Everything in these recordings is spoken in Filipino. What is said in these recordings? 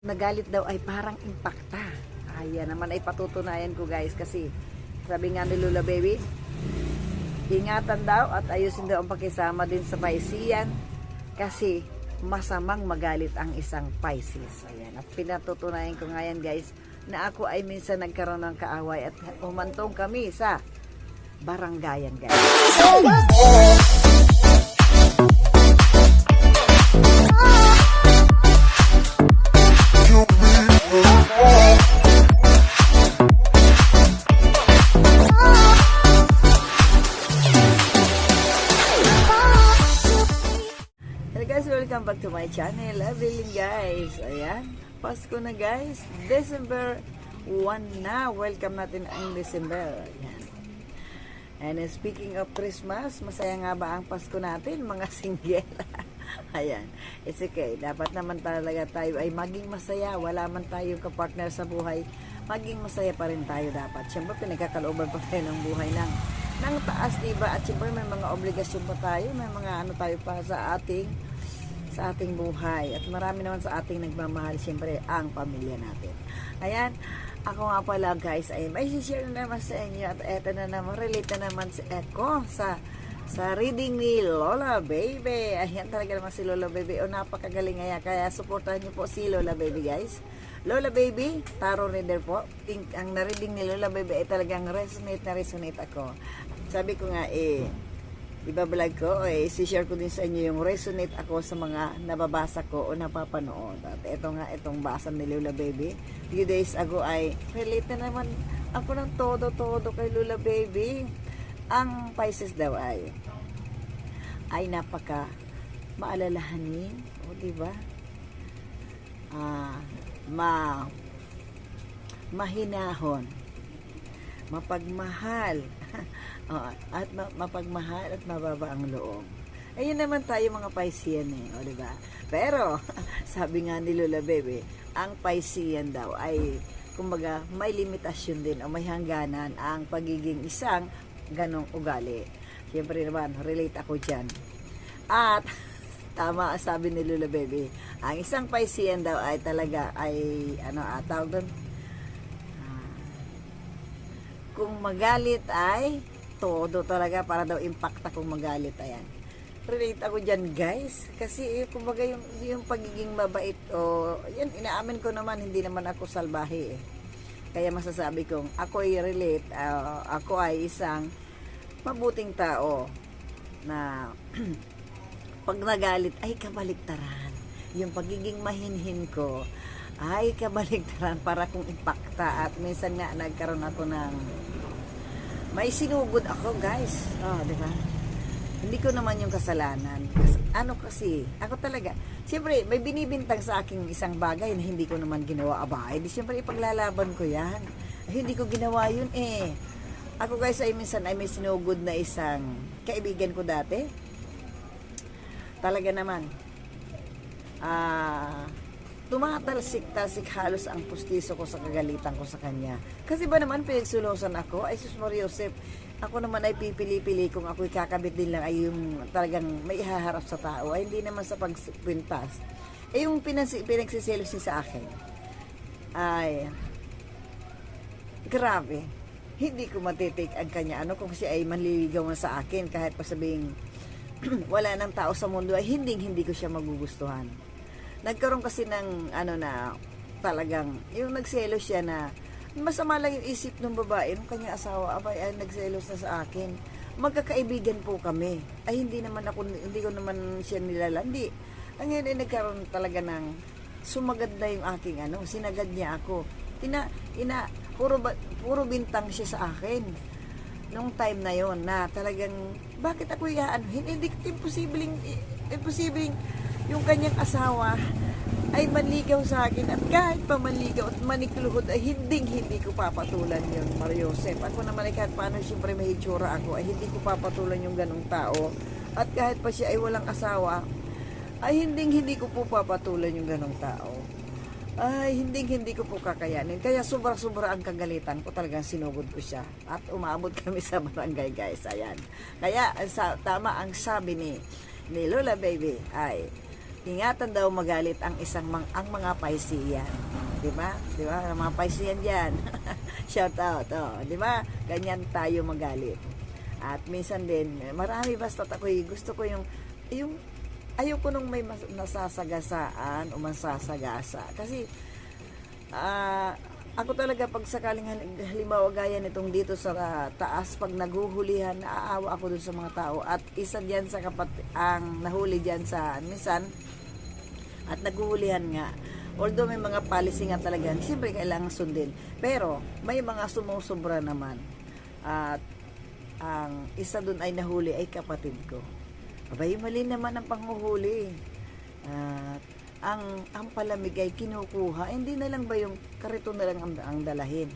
Nagalit daw ay parang impacta. Ayan naman ay patutunayan ko guys kasi sabi nga ni Lola Baby, ingatan daw at ayusin daw ang pakisama din sa Piscean kasi masamang magalit ang isang Pisces. Ayan, at pinatutunayan ko nga yan guys na ako ay minsan nagkaroon ng kaaway at humantong kami sa baranggayan guys. Welcome back to my channel, Evelyn guys. Ayan, Pasko na guys, December 1 na. Welcome natin ang December. Ayan. And speaking of Christmas, masaya nga ba ang Pasko natin mga single? Ayan, it's okay. Dapat naman talaga tayo ay maging masaya. Wala man tayong kapartner sa buhay, maging masaya pa rin tayo dapat. Siyempre pinagkakalooban pa tayo ng buhay ng taas, diba? At siyempre may mga obligasyon pa tayo, may mga ano tayo pa sa ating buhay. At marami naman sa ating nagmamahal, siyempre, ang pamilya natin. Ayan, ako nga pala guys, ay may share na naman sa inyo. At eto na naman, relate na naman si Eko sa reading ni Lola Baby. Ayan talaga naman si Lola Baby. O, napakagaling nga. Kaya supportahan niyo po si Lola Baby guys. Lola Baby, tarot reader po. Ang na-reading ni Lola Baby ay talagang resonate ako. Sabi ko nga ibablog ko, isi-share ko din sa inyo yung resonate ako sa mga nababasa ko o napapanood. At itong basa ni Lola Baby. Few days ago ay relate na naman ako ng todo kay Lola Baby. Ang Pisces daw ay napaka maalalahanin, o diba? Mahinahon, mapagmahal, at mapagmahal at mababa ang loob. Ayun naman tayo mga Piscean o diba? Pero sabi nga ni Lola Baby, ang Piscean daw ay kumbaga may limitasyon din o may hangganan ang pagiging isang ganong ugali. Siyempre naman, relate ako dyan. At tama sabi ni Lola Baby, ang isang Piscean daw ay talaga ay tawag doon, kung magalit ay todo talaga, para daw impacta kung magalit. Ayan, relate ako dyan guys kasi kumbaga yung pagiging mabait yan, inaamin ko naman, hindi naman ako salbahe kaya masasabi kong ako ay relate, ako ay isang mabuting tao na pag nagalit ay kabaliktaran. Yung pagiging mahinhin ko ay kabaliktaran para kung impacta. At minsan nga nagkaroon ako ng may sinugod ako guys, diba? Hindi ko naman yung kasalanan kasi ako talaga, siyempre may binibintang sa aking isang bagay na hindi ko naman ginawa. Di siyempre ipaglalaban ko yan. Hindi ko ginawa yun Ako guys ay minsan ay may sinugod na isang kaibigan ko dati. Talaga naman tumatalsik halos ang pustiso ko sa kagalitan ko sa kanya. Kasi ba naman pinagsulusan ako, ay sus Maria Josep, ako naman ay pipili-pili kung ako'y kakabit din lang ay yung talagang may ihaharap sa tao, ay hindi naman sa pagpintas. Yung pinagsiselos niya sa akin ay grabe, hindi ko matitake ang kanya kung siya ay manliligaw na sa akin, kahit pa sabing wala nang tao sa mundo, ay hindi ko siya magugustuhan. Nagkaroon kasi ng na talagang yung nagselos siya na masama lang yung isip ng babae ng kanyang asawa, ay nagselos na sa akin. Magkakaibigan po kami, ay hindi ko naman siya nilalandi. Ang ngayon ay nagkaroon talaga ng sumagad na yung aking sinagad niya ako. Puro bintang siya sa akin nung time na yon, na talagang bakit ako hindi imposibleng yung kanyang asawa ay manligaw sa akin, at kahit pa manligaw at manikluhod ay hindi ko papatulan yun, Maria Josep. Ako naman ay kahit paano, siyempre may itsura ako, ay hindi ko papatulan yung ganong tao. At kahit pa siya ay walang asawa, ay hindi ko po papatulan yung ganong tao. Ay hindi ko po kakayanin. Kaya sobra ang kagalitan ko, talagang sinugod ko siya. At umabot kami sa barangay guys. Ayan. Kaya tama ang sabi ni Lola Baby ay ingatan daw magalit ang ang mga Piscean. Di ba? Di ba? Ang mga Piscean diyan. Shout out. Oh, di ba? Ganyan tayo magalit. At minsan din, marami basta gusto ko yung ayoko nung may nasasagasaan o masasagasa. Kasi ako talaga pag sakaling halimbawa gaya nitong dito sa taas, pag naguhulihan, naaawa ako dun sa mga tao. At isa diyan sa ang nahuli diyan sa minsan at naguhulihan nga. Although may mga policy nga talaga, siyempre kailangan sundin. Pero may mga sumusobra naman. At ang isa dun ay nahuli ay kapatid ko. Abay, mali naman ang panghuhuli. At ang palamig ay kinukuha. Hindi na lang ba yung karito na lang ang dalahin?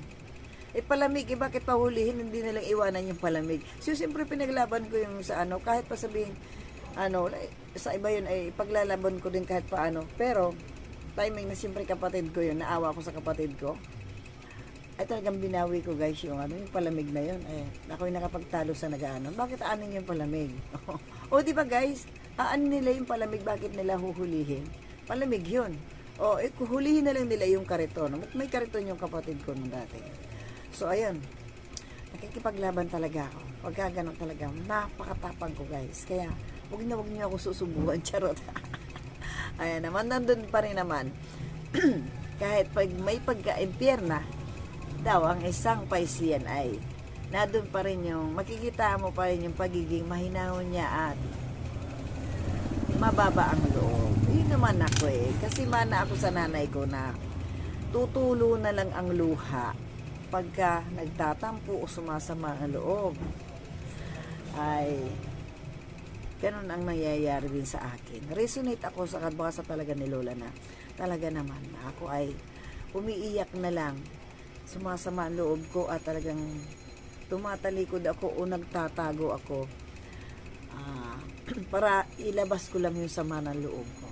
Palamig, bakit pahulihin? Hindi na lang iwanan yung palamig. So, siyempre pinaglaban ko yung sa kahit pa sabihin, sa iba yun ay paglalaban ko din kahit paano. Pero, timing na siyempre kapatid ko yun, naawa ko sa kapatid ko. Ay talagang binawi ko guys yung yung palamig na yun. Ako yung nakapagtalo sa bakit aanin yung palamig? O di ba guys, aanin nila yung palamig, bakit nila huhulihin? Palamig yun. Hulihin na lang nila yung kariton. May kariton yung kapatid ko nung dati. So ayun, nakikipaglaban talaga ako. Pagka ganun talaga, napakatapang ko guys. Kaya, huwag niyo ako susubukan, charot. Ayan naman, nandun pa rin naman. Kahit pag may pagka-impyerna, daw ang isang Piscean ay nandun pa rin yung, makikita mo pa rin yung pagiging mahinahon niya at mababa ang loob. Yun naman ako kasi mana ako sa nanay ko na tutulo na lang ang luha pagka nagtatampo o sumasama ang loob. Ay ganun ang nangyayari din sa akin. Resonate ako sa kadbasa talaga ni Lola na talaga naman ako ay umiiyak na lang, sumasama ang loob ko at talagang tumatalikod ako o nagtatago ako para ilabas ko lang yung sama ng loob ko.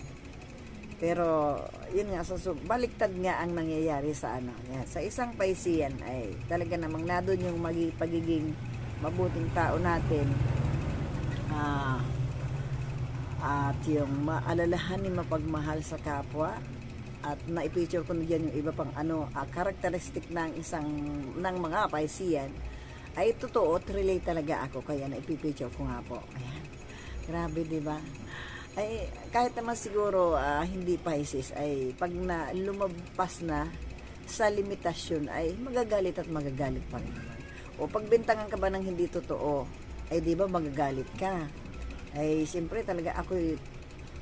Pero yun nga, baliktad nga ang nangyayari sa yan. Sa isang Piscean ay talaga namang nadon yung pagiging mabuting tao natin, at yung maalalahanin, mapagmahal sa kapwa. At na-picture ko na dyan yung iba pang karakteristik ng mga Piscean ay totoo at relate talaga ako, kaya na-picture ko nga po. Ayan, grabe diba? Ay kahit naman siguro hindi Pisces ay pag lumabas na sa limitasyon ay magagalit at magagalit pa rin naman. O pagbintangan ka ba ng hindi totoo ay di ba magagalit ka? Ay siyempre talaga ako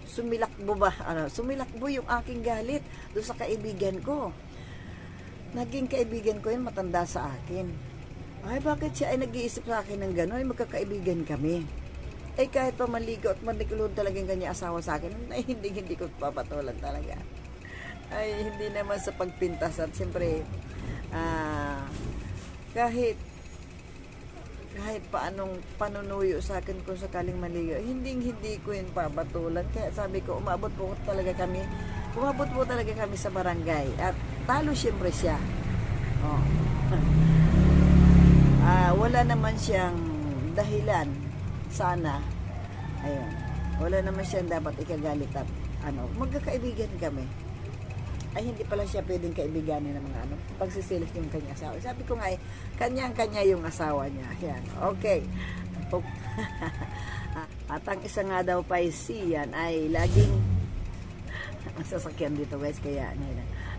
sumilakbo yung aking galit doon sa kaibigan ko. Naging kaibigan ko yun, matanda sa akin. Ay bakit siya ay nag-iisip sa akin ng gano'n? Ay magkakaibigan kami. Ay kahit pa maligo at manikulod talaga yung kanya asawa sa akin, ay hindi ko papatulan talaga. Ay hindi naman sa pagpintas at siyempre kahit pa anong panunuyo sa akin kung sakaling maligo, hindi ko yun papatulan. Kaya sabi ko, umabot po talaga kami sa barangay at talo siyempre siya. Wala naman siyang dahilan sana, ayun, wala naman siyang dapat ikagalit at magkakaibigan kami. Ay hindi pala siya pwedeng kaibiganin ng mga pagsisilip yung kanya asawa. Sabi ko nga kanya yung asawa niya. Yan, okay. At ang isa nga daw Piscean ay laging ang sasakyan dito guys, kaya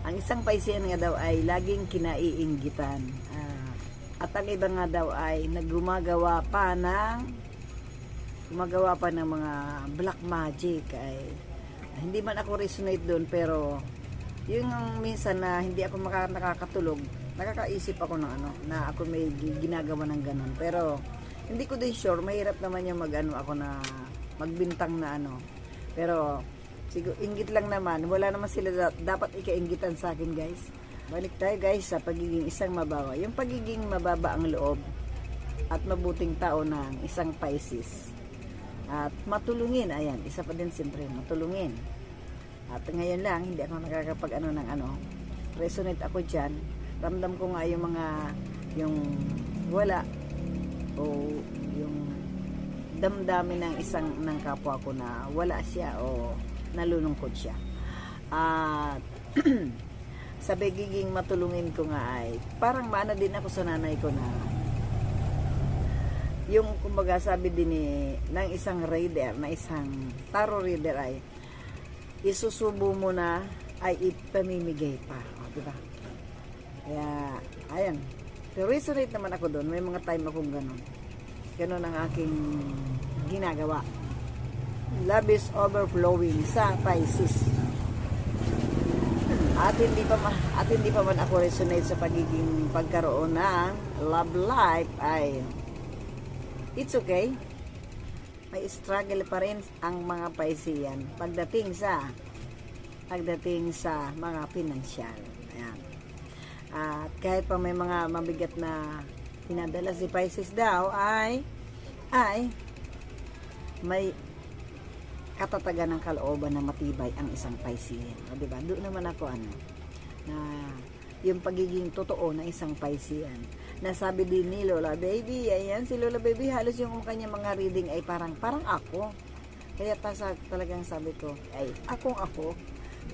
ang isang Piscean nga daw ay laging kinaiinggitan. At ang iba nga daw ay gumagawa pa ng mga black magic. Ay hindi man ako resonate doon, pero yung minsan na hindi ako nakakatulog, nakakaisip ako ng na ako may ginagawa ng ganun. Pero hindi ko din sure, mahirap naman yung ako na magbintang na pero siguro inggit lang naman, wala naman sila dapat ikainggitan sa akin guys. Balik tayo guys sa pagiging isang mabawa, yung pagiging mababa ang loob at mabuting tao ng isang Pisces. At matulungin, ayan, isa pa din siyempre, matulungin. At ngayon lang, hindi ako nakakapag resonate ako dyan. Ramdam ko nga yung wala, o yung damdamin ng kapwa ko na wala siya, o nalulungkot siya. At sa pagiging matulungin ko nga ay parang maana din ako sa nanay ko na yung kumbaga sabi din ng isang reader, na isang tarot reader ay isusubo mo na ay ipamimigay pa. O, diba? Kaya, ayan. Pero resonate naman ako doon. May mga time akong ganun. Ganun ang aking ginagawa. Love is overflowing sa Pisces. At hindi pa man ako resonate sa pagiging pagkaroon ng love life ay it's okay. May struggle pa rin ang mga Piscean pagdating sa mga pinansyal. Ayan. At kahit pa may mga mabigat na pinadala si Pisces daw ay may katatagan ng kalooban na matibay ang isang Piscean. O, diba? Doon naman ako na yung pagiging totoo ng isang Piscean. Nasabi din ni Lola Baby, ayan, si Lola Baby, halos yung kanya mga reading ay parang ako. Kaya talagang sabi ko, ay, ako.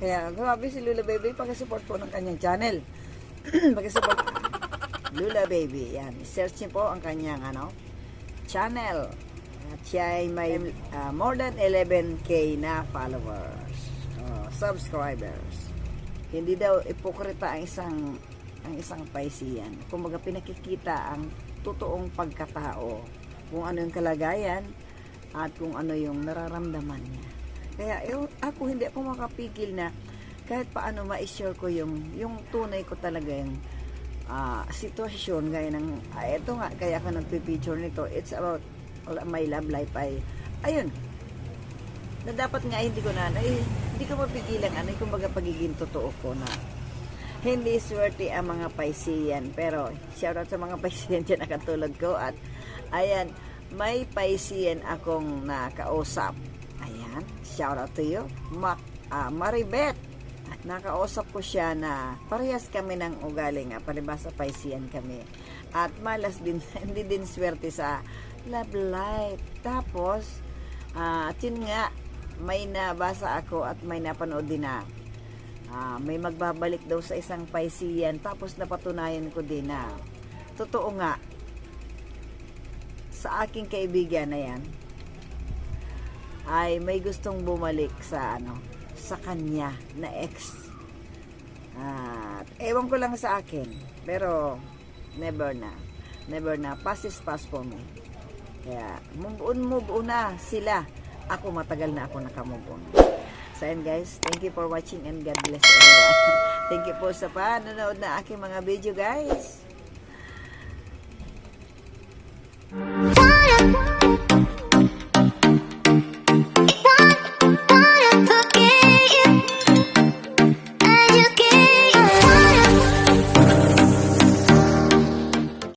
Kaya, grabe si Lola Baby, pag-support po ng kanyang channel. Pag-support Lola Baby, yan. Search niyo po ang kanyang, channel. At siya ay may more than 11K na followers. Subscribers. Hindi daw ipokrita ang isang Piscean. Kumbaga pinakikita ang totoong pagkatao, kung ano yung kalagayan at kung ano yung nararamdaman niya. Kaya ako hindi ako makapigil na kahit paano ma-share ko yung tunay ko talaga yung sitwasyon gaya ng ito nga, kaya ako nagpipicture nito. It's about my love life ay ayun na dapat nga hindi ko mapigilan kumbaga pagiging totoo ko na hindi swerte ang mga Piscean, pero shoutout sa mga Piscean dyan na katulad ko. At ayan, may Piscean akong nakausap. Ayan, shoutout to you, Maribeth. Nakausap ko siya na parehas kami ng ugali nga, palibasa Piscean kami. At malas din, hindi din swerte sa love life. Tapos, yun nga, may nabasa ako at may napanood din na may magbabalik daw sa isang Piscean. Tapos napatunayan ko din na totoo nga sa aking kaibigan na yan ay may gustong bumalik sa sa kanya na ex. At ewan ko lang sa akin, pero never na past is past for me. Kaya move on na sila. Ako matagal na ako nakamove on. So and guys, thank you for watching and God bless everyone. Thank you po sa panonood na aking mga video guys.